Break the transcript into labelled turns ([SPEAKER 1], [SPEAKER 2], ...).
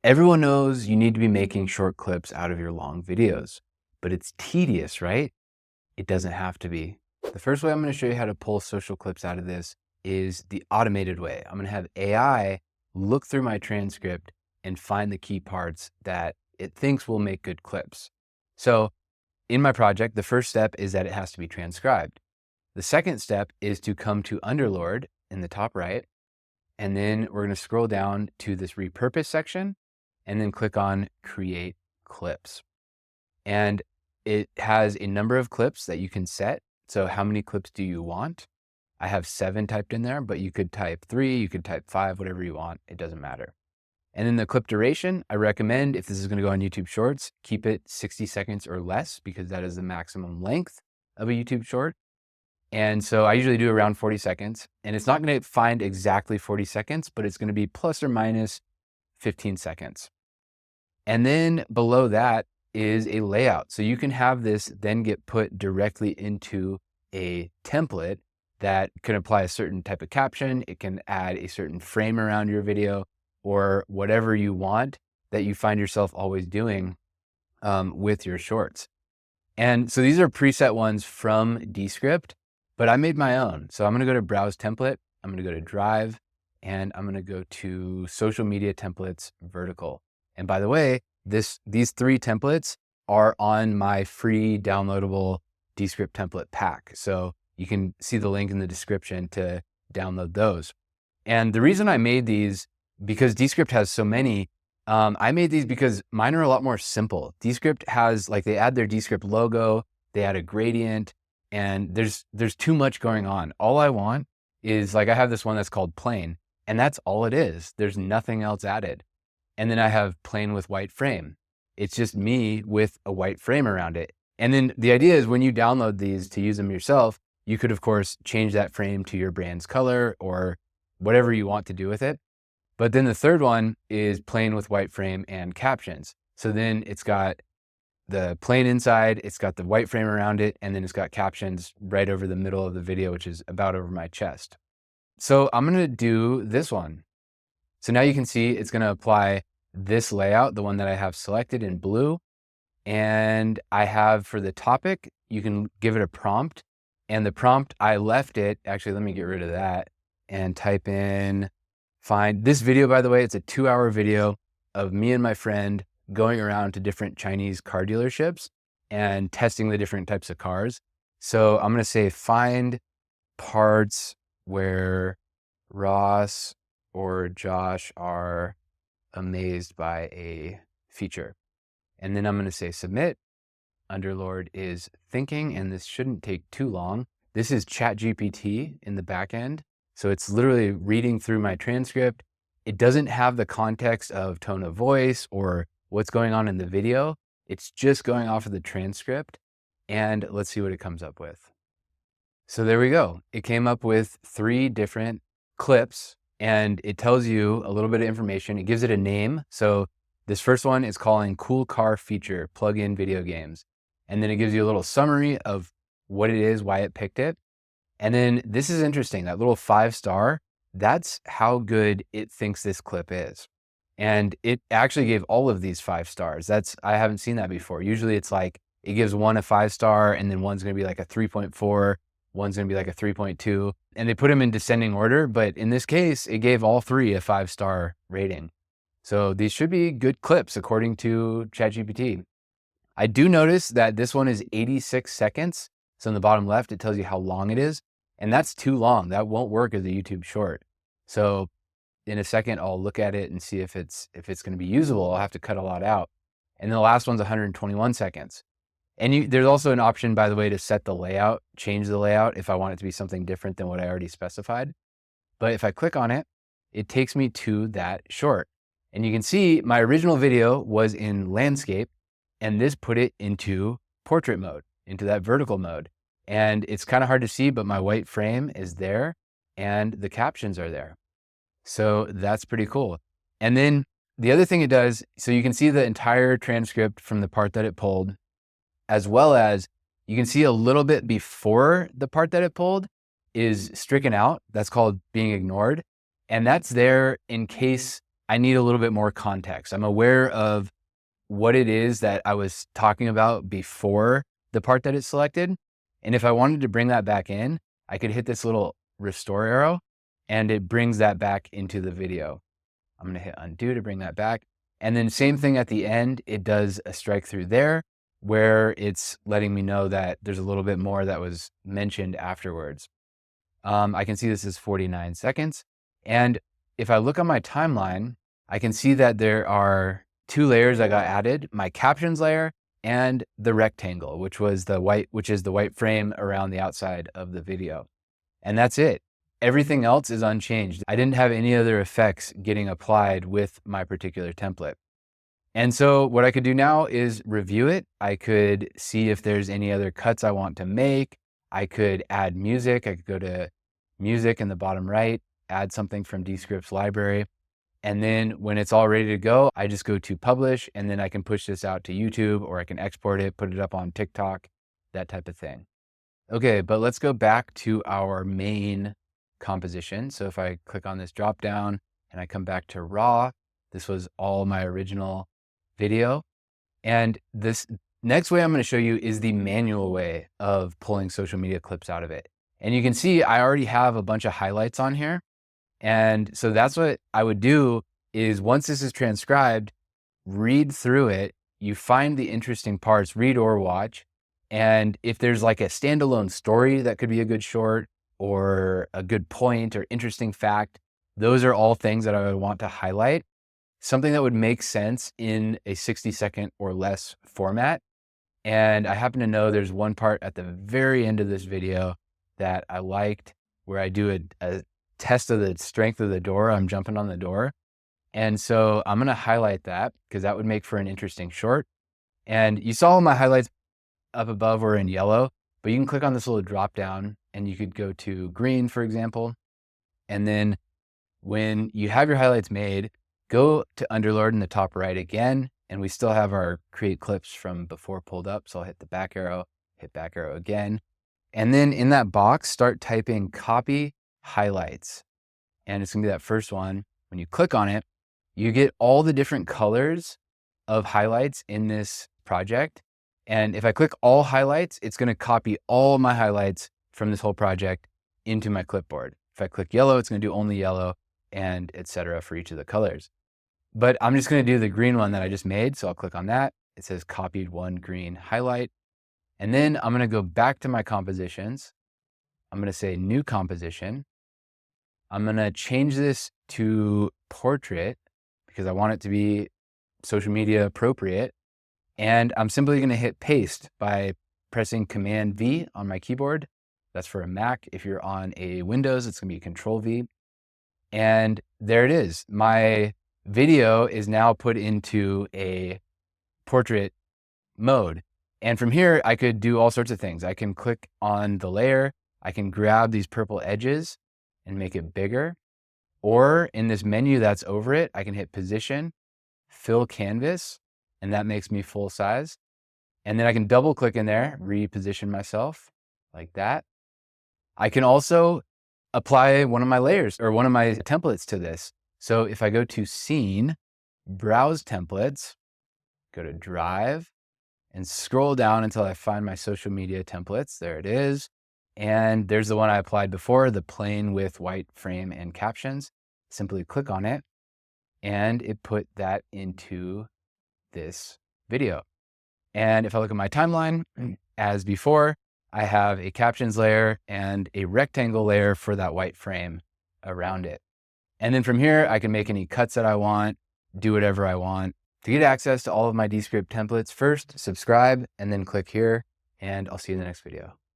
[SPEAKER 1] Everyone knows you need to be making short clips out of your long videos, but it's tedious, right? It doesn't have to be. The first way I'm going to show you how to pull social clips out of this is the automated way. I'm going to have AI look through my transcript and find the key parts that it thinks will make good clips. So in my project, the first step is that it has to be transcribed. The second step is to come to Underlord in the top right, and then we're going to scroll down to this repurpose section and then click on create clips. And it has a number of clips that you can set. So how many clips do you want? I have 7 typed in there, but you could type 3, you could type 5, whatever you want. It doesn't matter. And then the clip duration, I recommend, if this is going to go on YouTube Shorts, keep it 60 seconds or less, because that is the maximum length of a YouTube short. And so I usually do around 40 seconds, and it's not going to find exactly 40 seconds, but it's going to be plus or minus 15 seconds. And then below that is a layout. So you can have this then get put directly into a template that can apply a certain type of caption. It can add a certain frame around your video or whatever you want that you find yourself always doing with your shorts. And so these are preset ones from Descript, but I made my own. So I'm going to go to Browse Template. I'm going to go to Drive, and I'm going to go to Social Media Templates Vertical. And by the way, these 3 templates are on my free downloadable Descript template pack. So you can see the link in the description to download those. And the reason I made these, because Descript has so many, I made these because mine are a lot more simple. Descript has, like, they add their Descript logo, they add a gradient, and there's too much going on. All I want is, like, I have this one that's called plain, and that's all it is. There's nothing else added. And then I have plain with white frame. It's just me with a white frame around it. And then the idea is when you download these to use them yourself, you could, of course, change that frame to your brand's color or whatever you want to do with it. But then the third one is plain with white frame and captions. So then it's got the plain inside, it's got the white frame around it, and then it's got captions right over the middle of the video, which is about over my chest. So I'm going to do this one. So now you can see it's going to apply this layout, the one that I have selected in blue. And I have, for the topic, you can give it a prompt. And the prompt, I left it, actually, let me get rid of that and type in, find this video, by the way, it's a 2-hour video of me and my friend going around to different Chinese car dealerships and testing the different types of cars. So I'm going to say, find parts where Ross or Josh are amazed by a feature. And then I'm going to say submit. Underlord is thinking, and this shouldn't take too long. This is ChatGPT in the back end. So it's literally reading through my transcript. It doesn't have the context of tone of voice or what's going on in the video. It's just going off of the transcript. And let's see what it comes up with. So there we go. It came up with 3 different clips, and it tells you a little bit of information. It gives it a name. So this first one is calling Cool Car Feature Plug-in Video Games. And then it gives you a little summary of what it is, why it picked it. And then this is interesting, that little 5-star, that's how good it thinks this clip is. And it actually gave all of these 5 stars. I haven't seen that before. Usually it's like, it gives one a 5-star, and then one's going to be like a 3.4, one's going to be like a 3.2, and they put them in descending order. But in this case, it gave all 3 a 5-star rating. So these should be good clips according to ChatGPT. I do notice that this one is 86 seconds. So in the bottom left, it tells you how long it is, and that's too long. That won't work as a YouTube short. So in a second, I'll look at it and see if it's going to be usable. I'll have to cut a lot out. And the last one's 121 seconds. And there's also an option, by the way, to set the layout, change the layout if I want it to be something different than what I already specified. But if I click on it, it takes me to that short. And you can see my original video was in landscape, and this put it into portrait mode, into that vertical mode. And it's kind of hard to see, but my white frame is there and the captions are there. So that's pretty cool. And then the other thing it does, so you can see the entire transcript from the part that it pulled, as well as you can see a little bit before the part that it pulled is stricken out. That's called being ignored. And that's there in case I need a little bit more context. I'm aware of what it is that I was talking about before the part that it's selected. And if I wanted to bring that back in, I could hit this little restore arrow and it brings that back into the video. I'm gonna hit undo to bring that back. And then same thing at the end, it does a strike through there where it's letting me know that there's a little bit more that was mentioned afterwards. I can see this is 49 seconds. And if I look on my timeline, I can see that there are 2 layers that got added, my captions layer and the rectangle, which is the white frame around the outside of the video. And that's it. Everything else is unchanged. I didn't have any other effects getting applied with my particular template. And so what I could do now is review it. I could see if there's any other cuts I want to make. I could add music. I could go to music in the bottom right, add something from Descript's library. And then when it's all ready to go, I just go to publish, and then I can push this out to YouTube, or I can export it, put it up on TikTok, that type of thing. Okay, but let's go back to our main composition. So if I click on this drop down and I come back to raw, this was all my original video. And this next way I'm going to show you is the manual way of pulling social media clips out of it. And you can see I already have a bunch of highlights on here. And so that's what I would do is once this is transcribed, read through it, you find the interesting parts, read or watch. And if there's like a standalone story that could be a good short or a good point or interesting fact, those are all things that I would want to highlight. Something that would make sense in a 60-second or less format. And I happen to know there's one part at the very end of this video that I liked where I do a test of the strength of the door. I'm jumping on the door. And so I'm going to highlight that because that would make for an interesting short. And you saw all my highlights up above were in yellow, but you can click on this little drop down and you could go to green, for example. And then when you have your highlights made, go to Underlord in the top right again. And we still have our create clips from before pulled up. So I'll hit the back arrow, hit back arrow again. And then in that box, start typing copy highlights. And it's gonna be that first one. When you click on it, you get all the different colors of highlights in this project. And if I click all highlights, it's gonna copy all my highlights from this whole project into my clipboard. If I click yellow, it's gonna do only yellow and etc. for each of the colors. But I'm just gonna do the green one that I just made. So I'll click on that. It says copied one green highlight. And then I'm gonna go back to my compositions. I'm gonna say new composition. I'm gonna change this to portrait because I want it to be social media appropriate. And I'm simply gonna hit paste by pressing Command V on my keyboard. That's for a Mac. If you're on a Windows, it's gonna be Control V. And there it is. My video is now put into a portrait mode. And from here, I could do all sorts of things. I can click on the layer. I can grab these purple edges and make it bigger. Or in this menu that's over it, I can hit position, fill canvas, and that makes me full size. And then I can double click in there, reposition myself like that. I can also apply one of my layers or one of my templates to this. So if I go to scene, browse templates, go to drive, and scroll down until I find my social media templates. There it is. And there's the one I applied before, the plain with white frame and captions. Simply click on it and it put that into this video. And if I look at my timeline, as before, I have a captions layer and a rectangle layer for that white frame around it. And then from here, I can make any cuts that I want, do whatever I want. To get access to all of my Descript templates, first subscribe and then click here, and I'll see you in the next video.